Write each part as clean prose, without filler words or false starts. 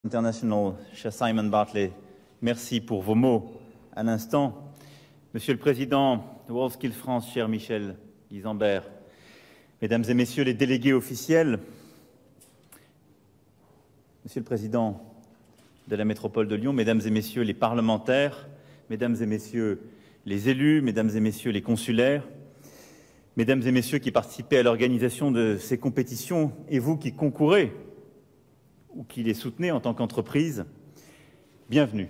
International, cher Simon Bartley, merci pour vos mots à l'instant. Monsieur le Président de WorldSkills France, cher Michel Guizambert, Mesdames et Messieurs les délégués officiels, Monsieur le Président de la métropole de Lyon, Mesdames et Messieurs les parlementaires, Mesdames et Messieurs les élus, Mesdames et Messieurs les consulaires, Mesdames et Messieurs qui participez à l'organisation de ces compétitions et vous qui concourez ou qui les soutenez en tant qu'entreprise, bienvenue.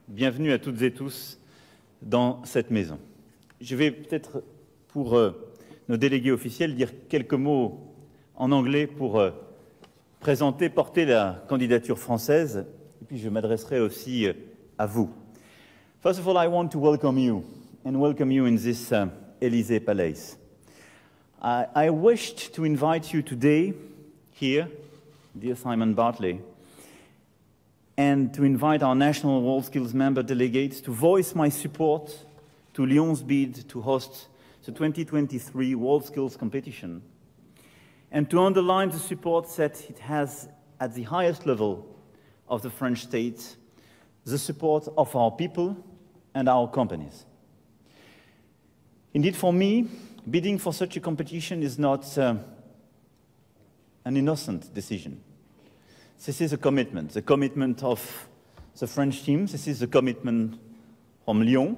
Bienvenue à toutes et tous dans cette maison. Je vais peut-être, pour nos délégués officiels, dire quelques mots en anglais pour porter la candidature française, et puis je m'adresserai aussi à vous. First of all, I want to welcome you in this Élysée Palace. I wished to invite you today here, dear Simon Bartley, and to invite our national WorldSkills member delegates to voice my support to Lyon's bid to host the 2023 WorldSkills competition, and to underline the support that it has at the highest level of the French state, the support of our people and our companies. Indeed, for me, bidding for such a competition is not an innocent decision. This is a commitment, the commitment of the French team. This is the commitment from Lyon,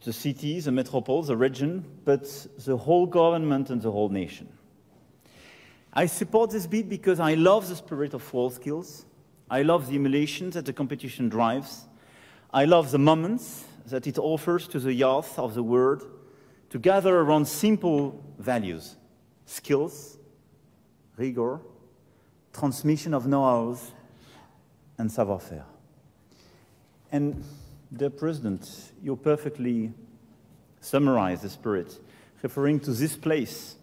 the city, the metropole, the region, but the whole government and the whole nation. I support this bid because I love the spirit of WorldSkills. I love the emulation that the competition drives. I love the moments that it offers to the youth of the world to gather around simple values, skills, rigor, transmission of know-hows, and savoir-faire. And, dear President, you perfectly summarized the spirit, referring to this place,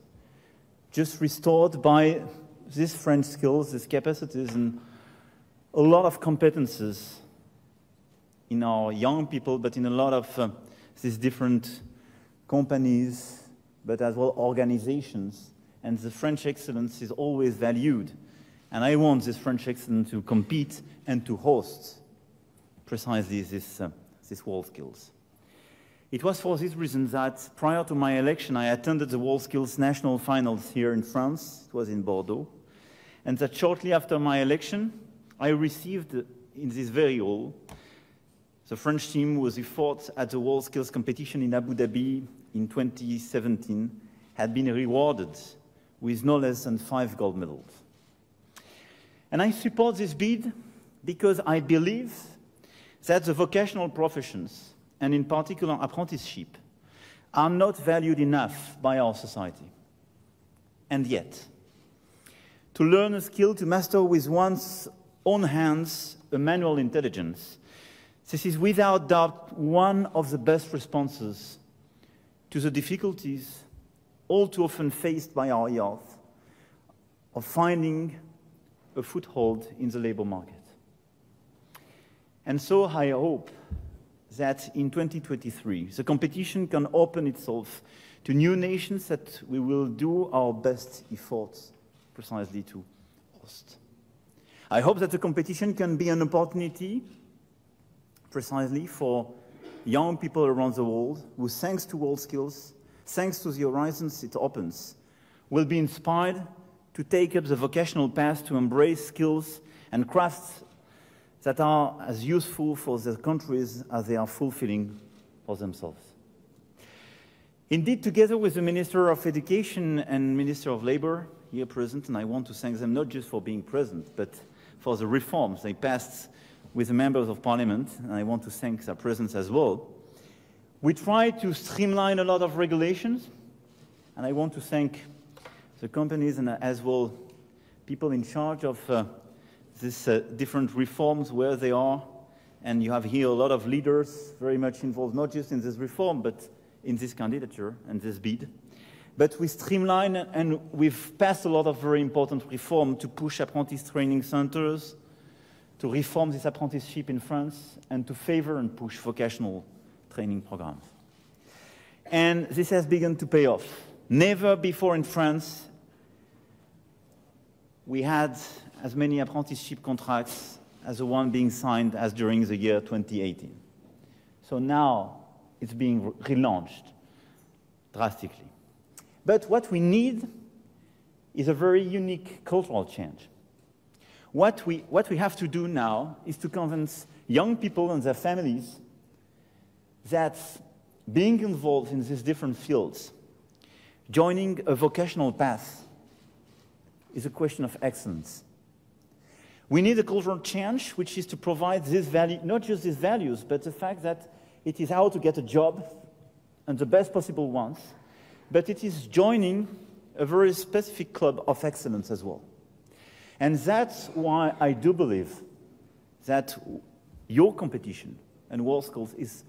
just restored by these French skills, these capacities, and a lot of competences in our young people, but in a lot of these different companies, but as well organizations. And the French excellence is always valued. And I want this French excellence to compete and to host precisely this WorldSkills. It was for this reason that prior to my election, I attended the WorldSkills national finals here in France. It was in Bordeaux. And that shortly after my election, I received in this very hall the French team was fought at the WorldSkills competition in Abu Dhabi in 2017, had been rewarded with no less than 5 gold medals. And I support this bid because I believe that the vocational professions, and in particular apprenticeship, are not valued enough by our society. And yet, to learn a skill, to master with one's own hands a manual intelligence, this is without doubt one of the best responses to the difficulties all too often faced by our youth of finding a foothold in the labor market. And so I hope that in 2023, the competition can open itself to new nations that we will do our best efforts precisely to host. I hope that the competition can be an opportunity precisely for young people around the world who, thanks to WorldSkills, thanks to the horizons it opens, will be inspired to take up the vocational path to embrace skills and crafts that are as useful for their countries as they are fulfilling for themselves. Indeed, together with the Minister of Education and Minister of Labor here present, and I want to thank them not just for being present, but for the reforms they passed with the members of parliament, and I want to thank their presence as well. We try to streamline a lot of regulations, and I want to thank the companies and as well people in charge of these different reforms where they are. And you have here a lot of leaders very much involved, not just in this reform, but in this candidature and this bid. But we streamline and we've passed a lot of very important reform to push apprentice training centers, to reform this apprenticeship in France, and to favor and push vocational training programs. And this has begun to pay off. Never before in France we had as many apprenticeship contracts as the one being signed as during the year 2018. So now it's being relaunched drastically. But what we need is a very unique cultural change. What we have to do now is to convince young people and their families that being involved in these different fields, joining a vocational path, is a question of excellence. We need a cultural change, which is to provide this value, not just these values, but the fact that it is how to get a job, and the best possible ones, but it is joining a very specific club of excellence as well. And that's why I do believe that your competition and WorldSkills is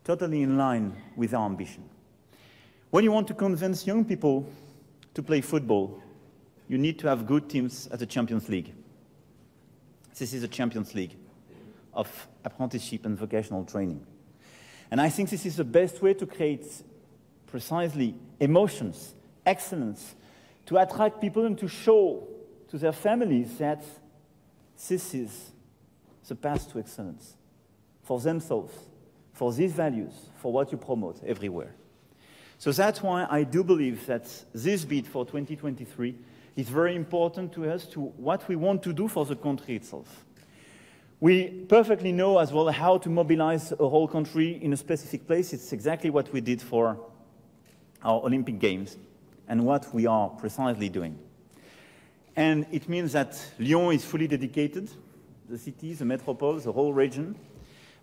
totally in line with our ambition. When you want to convince young people to play football, you need to have good teams at the Champions League. This is a Champions League of apprenticeship and vocational training. And I think this is the best way to create precisely emotions, excellence, to attract people and to show to their families that this is the path to excellence for themselves, for these values, for what you promote everywhere. So that's why I do believe that this bid for 2023 is very important to us, to what we want to do for the country itself. We perfectly know as well how to mobilize a whole country in a specific place. It's exactly what we did for our Olympic Games and what we are precisely doing. And it means that Lyon is fully dedicated, the city, the metropole, the whole region,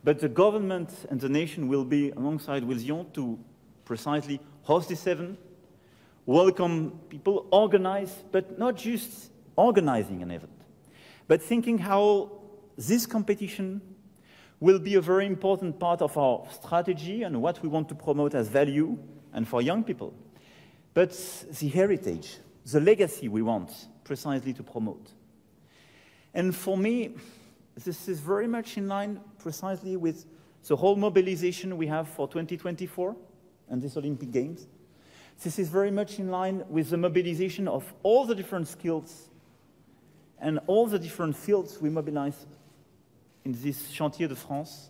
but the government and the nation will be alongside with Lyon to precisely host this event, welcome people, organize, but not just organizing an event, but thinking how this competition will be a very important part of our strategy and what we want to promote as value and for young people. But the heritage, the legacy we want precisely to promote. And for me, this is very much in line precisely with the whole mobilization we have for 2024 and this Olympic Games. This is very much in line with the mobilization of all the different skills and all the different fields we mobilize in this Chantier de France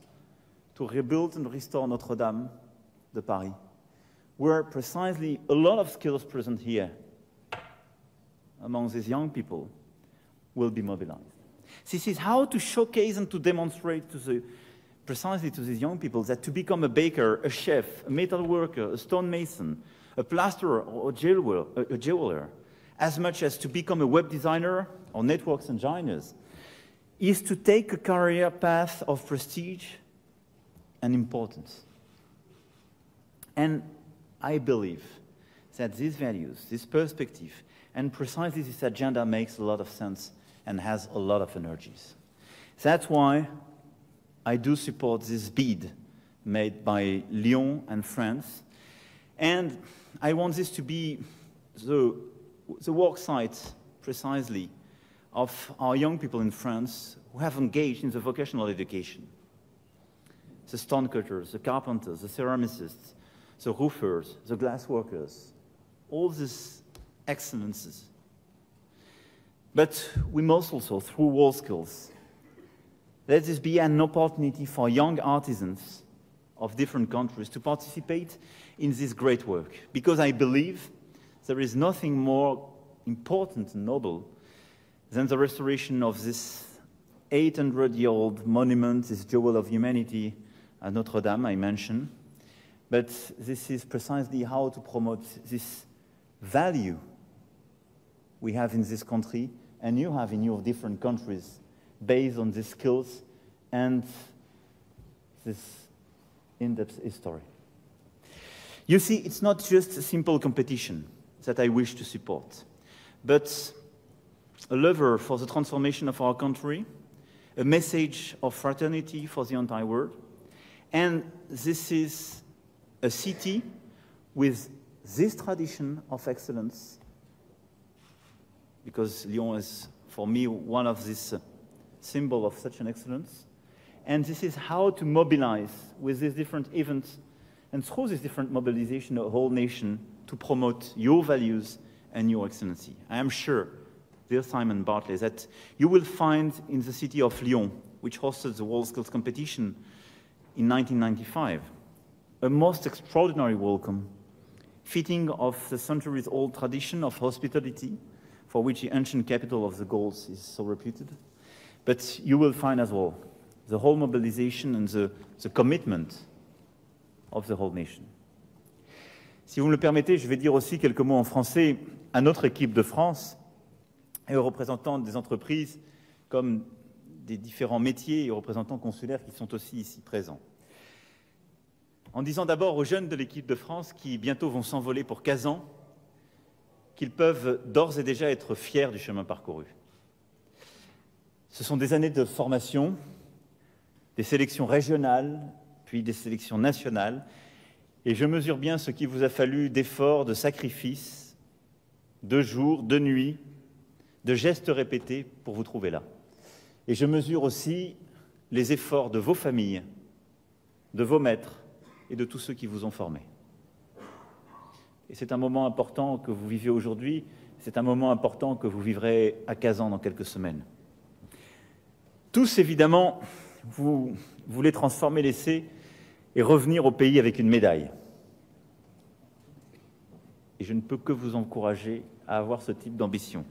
to rebuild and restore Notre-Dame de Paris, where precisely a lot of skills present here among these young people will be mobilized. This is how to showcase and to demonstrate precisely to these young people that to become a baker, a chef, a metal worker, a stonemason, a plasterer or a jeweler, as much as to become a web designer or networks engineers, is to take a career path of prestige and importance. And I believe that these values, this perspective, and precisely this agenda makes a lot of sense and has a lot of energies. That's why I do support this bid made by Lyon and France. And I want this to be the work site, precisely, of our young people in France who have engaged in the vocational education. The stone cutters, the carpenters, the ceramicists, the roofers, the glass workers, all these excellences. But we must also, through WorldSkills, let this be an opportunity for young artisans of different countries to participate in this great work, because I believe there is nothing more important and noble than the restoration of this 800-year-old monument, this jewel of humanity at Notre Dame, I mentioned. But this is precisely how to promote this value we have in this country and you have in your different countries based on these skills and this in-depth history. You see, it's not just a simple competition that I wish to support, but a lever for the transformation of our country, a message of fraternity for the entire world, and this is a city with this tradition of excellence, because Lyon is, for me, one of these symbols of such an excellence, and this is how to mobilize with these different events, and through this different mobilization, a whole nation to promote your values and your excellency. I am sure dear Simon Bartley, that you will find in the city of Lyon, which hosted the WorldSkills competition in 1995, a most extraordinary welcome, fitting of the centuries-old tradition of hospitality, for which the ancient capital of the Gauls is so reputed. But you will find as well the whole mobilization and the commitment of the whole nation. Si vous me le permettez, je vais dire aussi quelques mots en français à notre équipe de France et aux représentants des entreprises comme des différents métiers et aux représentants consulaires qui sont aussi ici présents. En disant d'abord aux jeunes de l'équipe de France qui bientôt vont s'envoler pour Kazan qu'ils peuvent d'ores et déjà être fiers du chemin parcouru. Ce sont des années de formation, des sélections régionales, puis des sélections nationales, et je mesure bien ce qu'il vous a fallu d'efforts, de sacrifices, de jours, de nuits, de gestes répétés pour vous trouver là. Et je mesure aussi les efforts de vos familles, de vos maîtres et de tous ceux qui vous ont formés. Et c'est un moment important que vous vivez aujourd'hui, c'est un moment important que vous vivrez à Kazan dans quelques semaines. Tous, évidemment, vous voulez transformer l'essai et revenir au pays avec une médaille. Et je ne peux que vous encourager à avoir ce type d'ambition.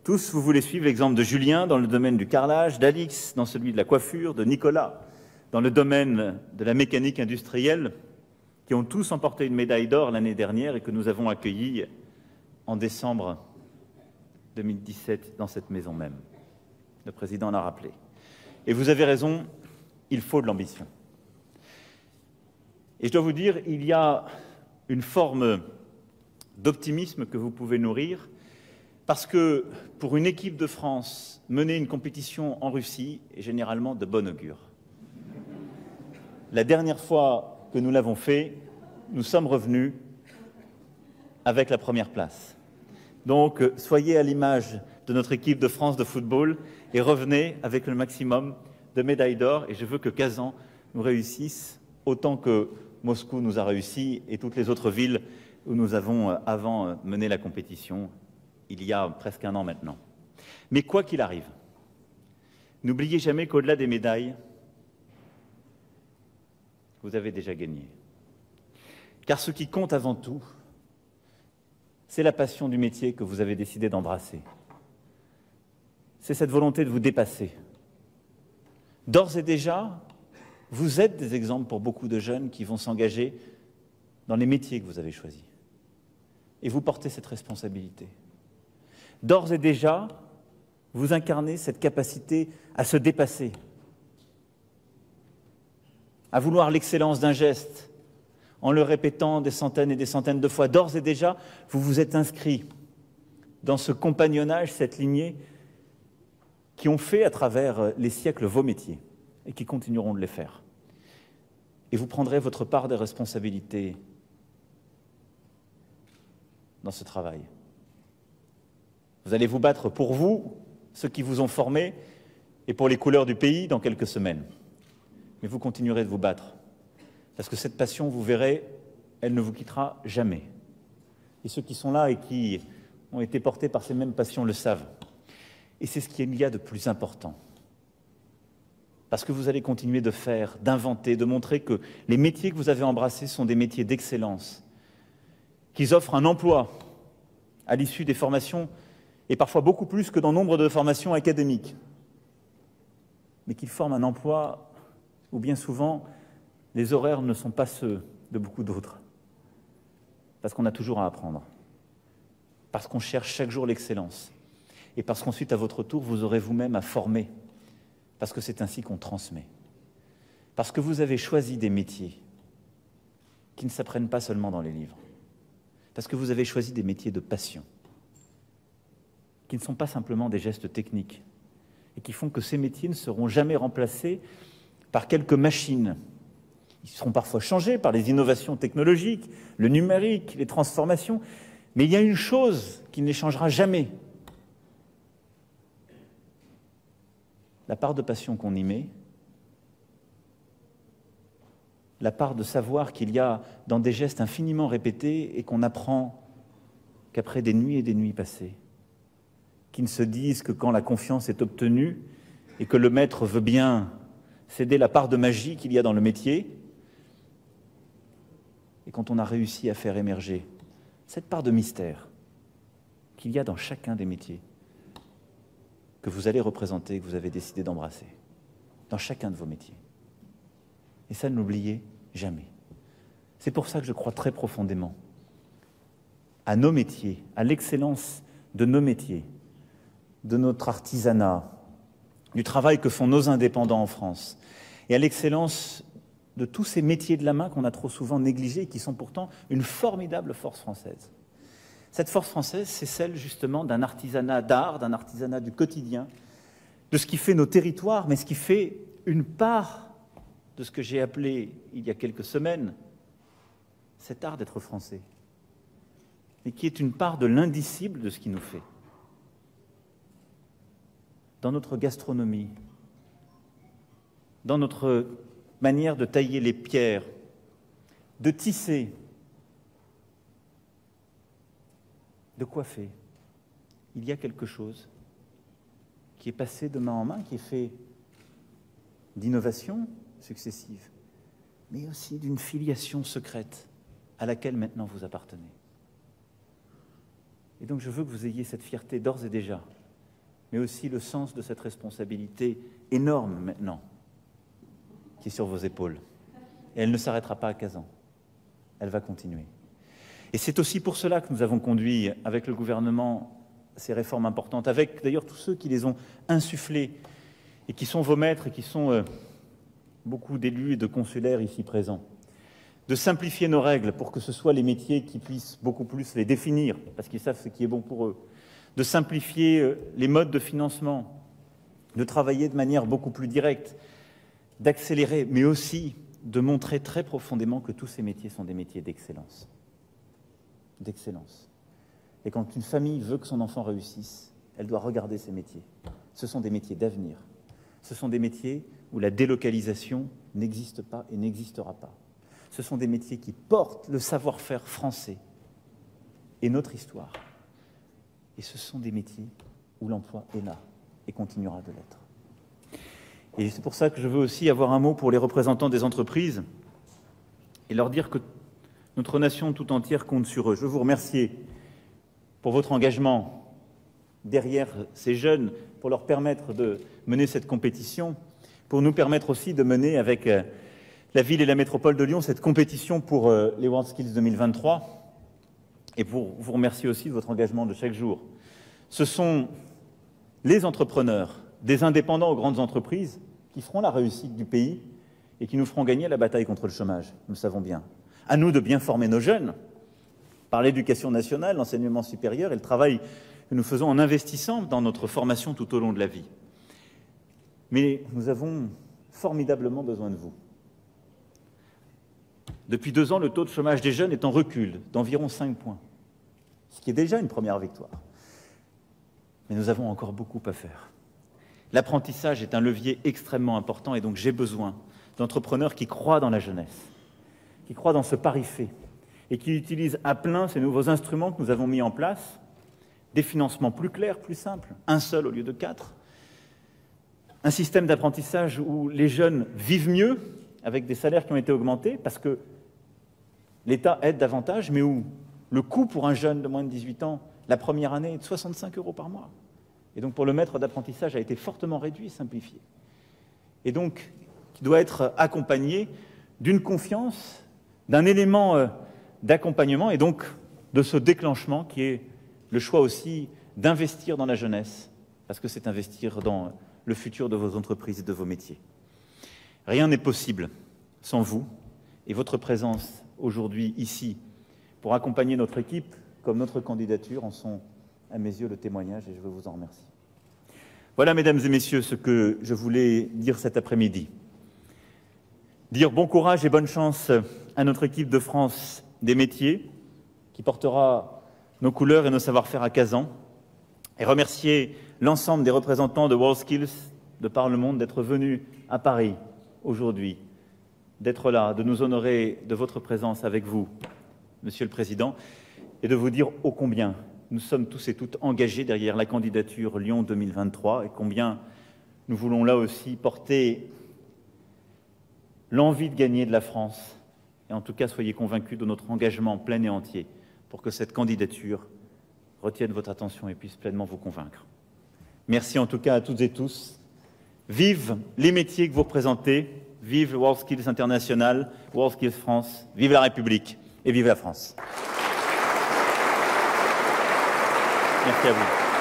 Tous, vous voulez suivre l'exemple de Julien dans le domaine du carrelage, d'Alix dans celui de la coiffure, de Nicolas dans le domaine de la mécanique industrielle, qui ont tous emporté une médaille d'or l'année dernière et que nous avons accueillis en décembre 2017 dans cette maison même. Le président l'a rappelé. Et vous avez raison, il faut de l'ambition. Et je dois vous dire, il y a une forme d'optimisme que vous pouvez nourrir, parce que pour une équipe de France, mener une compétition en Russie est généralement de bon augure. La dernière fois que nous l'avons fait, nous sommes revenus avec la première place. Donc, soyez à l'image de notre équipe de France de football et revenez avec le maximum de médailles d'or. Et je veux que Kazan nous réussisse autant que Moscou nous a réussi et toutes les autres villes où nous avons avant mené la compétition, il y a presque un an maintenant. Mais quoi qu'il arrive, n'oubliez jamais qu'au-delà des médailles, vous avez déjà gagné. Car ce qui compte avant tout, c'est la passion du métier que vous avez décidé d'embrasser. C'est cette volonté de vous dépasser. D'ores et déjà, vous êtes des exemples pour beaucoup de jeunes qui vont s'engager dans les métiers que vous avez choisis. Et vous portez cette responsabilité. D'ores et déjà, vous incarnez cette capacité à se dépasser, à vouloir l'excellence d'un geste, en le répétant des centaines et des centaines de fois. D'ores et déjà, vous vous êtes inscrit dans ce compagnonnage, cette lignée, qui ont fait à travers les siècles vos métiers et qui continueront de les faire. Et vous prendrez votre part des responsabilités dans ce travail. Vous allez vous battre pour vous, ceux qui vous ont formés, et pour les couleurs du pays dans quelques semaines. Mais vous continuerez de vous battre. Parce que cette passion, vous verrez, elle ne vous quittera jamais. Et ceux qui sont là et qui ont été portés par ces mêmes passions le savent. Et c'est ce qu'il y a de plus important. Parce que vous allez continuer de faire, d'inventer, de montrer que les métiers que vous avez embrassés sont des métiers d'excellence, qu'ils offrent un emploi à l'issue des formations, et parfois beaucoup plus que dans nombre de formations académiques, mais qu'ils forment un emploi où bien souvent les horaires ne sont pas ceux de beaucoup d'autres, parce qu'on a toujours à apprendre, parce qu'on cherche chaque jour l'excellence, et parce qu'ensuite, à votre tour, vous aurez vous-même à former, parce que c'est ainsi qu'on transmet. Parce que vous avez choisi des métiers qui ne s'apprennent pas seulement dans les livres, parce que vous avez choisi des métiers de passion, qui ne sont pas simplement des gestes techniques, et qui font que ces métiers ne seront jamais remplacés par quelques machines. Ils seront parfois changés par les innovations technologiques, le numérique, les transformations, mais il y a une chose qui ne les changera jamais. La part de passion qu'on y met, la part de savoir qu'il y a dans des gestes infiniment répétés et qu'on apprend qu'après des nuits et des nuits passées, qui ne se disent que quand la confiance est obtenue et que le maître veut bien céder la part de magie qu'il y a dans le métier, et quand on a réussi à faire émerger cette part de mystère qu'il y a dans chacun des métiers que vous allez représenter, que vous avez décidé d'embrasser, dans chacun de vos métiers. Et ça, ne l'oubliez jamais. C'est pour ça que je crois très profondément à nos métiers, à l'excellence de nos métiers, de notre artisanat, du travail que font nos indépendants en France, et à l'excellence de tous ces métiers de la main qu'on a trop souvent négligés et qui sont pourtant une formidable force française. Cette force française, c'est celle justement d'un artisanat d'art, d'un artisanat du quotidien, de ce qui fait nos territoires, mais ce qui fait une part de ce que j'ai appelé, il y a quelques semaines, cet art d'être français, et qui est une part de l'indicible de ce qui nous fait. Dans notre gastronomie, dans notre manière de tailler les pierres, de tisser, de coiffer, il y a quelque chose qui est passé de main en main, qui est fait d'innovations successives, mais aussi d'une filiation secrète à laquelle maintenant vous appartenez. Et donc je veux que vous ayez cette fierté d'ores et déjà, mais aussi le sens de cette responsabilité énorme maintenant, qui est sur vos épaules. Et elle ne s'arrêtera pas à Kazan, elle va continuer. Et c'est aussi pour cela que nous avons conduit avec le gouvernement ces réformes importantes, avec d'ailleurs tous ceux qui les ont insufflées et qui sont vos maîtres et qui sont beaucoup d'élus et de consulaires ici présents, de simplifier nos règles pour que ce soit les métiers qui puissent beaucoup plus les définir, parce qu'ils savent ce qui est bon pour eux, de simplifier les modes de financement, de travailler de manière beaucoup plus directe, d'accélérer, mais aussi de montrer très profondément que tous ces métiers sont des métiers d'excellence. D'excellence. Et quand une famille veut que son enfant réussisse, elle doit regarder ces métiers. Ce sont des métiers d'avenir. Ce sont des métiers où la délocalisation n'existe pas et n'existera pas. Ce sont des métiers qui portent le savoir-faire français et notre histoire. Et ce sont des métiers où l'emploi est là et continuera de l'être. Et c'est pour ça que je veux aussi avoir un mot pour les représentants des entreprises et leur dire que notre nation tout entière compte sur eux. Je veux vous remercier pour votre engagement derrière ces jeunes, pour leur permettre de mener cette compétition, pour nous permettre aussi de mener avec la ville et la métropole de Lyon cette compétition pour les WorldSkills 2023, et pour vous remercier aussi de votre engagement de chaque jour. Ce sont les entrepreneurs, des indépendants aux grandes entreprises, qui feront la réussite du pays et qui nous feront gagner la bataille contre le chômage, nous le savons bien. À nous de bien former nos jeunes par l'éducation nationale, l'enseignement supérieur et le travail que nous faisons en investissant dans notre formation tout au long de la vie. Mais nous avons formidablement besoin de vous. Depuis 2 ans, le taux de chômage des jeunes est en recul d'environ 5 points, ce qui est déjà une première victoire. Mais nous avons encore beaucoup à faire. L'apprentissage est un levier extrêmement important et donc j'ai besoin d'entrepreneurs qui croient dans la jeunesse, qui croient dans ce pari fait et qui utilisent à plein ces nouveaux instruments que nous avons mis en place, des financements plus clairs, plus simples, un seul au lieu de 4, un système d'apprentissage où les jeunes vivent mieux, avec des salaires qui ont été augmentés, parce que l'État aide davantage, mais où le coût pour un jeune de moins de 18 ans, la première année, est de 65 € par mois. Et donc pour le maître d'apprentissage a été fortement réduit et simplifié. Et donc, qui doit être accompagné d'une confiance, d'un élément d'accompagnement, et donc de ce déclenchement qui est le choix aussi d'investir dans la jeunesse, parce que c'est investir dans le futur de vos entreprises et de vos métiers. Rien n'est possible sans vous et votre présence aujourd'hui ici pour accompagner notre équipe, comme notre candidature, en sont à mes yeux le témoignage et je veux vous en remercier. Voilà, mesdames et messieurs, ce que je voulais dire cet après-midi. Dire bon courage et bonne chance à notre équipe de France des métiers qui portera nos couleurs et nos savoir-faire à Kazan et remercier l'ensemble des représentants de WorldSkills de par le monde d'être venus à Paris aujourd'hui, d'être là, de nous honorer de votre présence avec vous, Monsieur le Président, et de vous dire ô combien nous sommes tous et toutes engagés derrière la candidature Lyon 2023 et combien nous voulons là aussi porter l'envie de gagner de la France. Et en tout cas, soyez convaincus de notre engagement plein et entier pour que cette candidature retienne votre attention et puisse pleinement vous convaincre. Merci en tout cas à toutes et tous. Vive les métiers que vous représentez, vive le WorldSkills International, WorldSkills France, vive la République et vive la France. Merci à vous.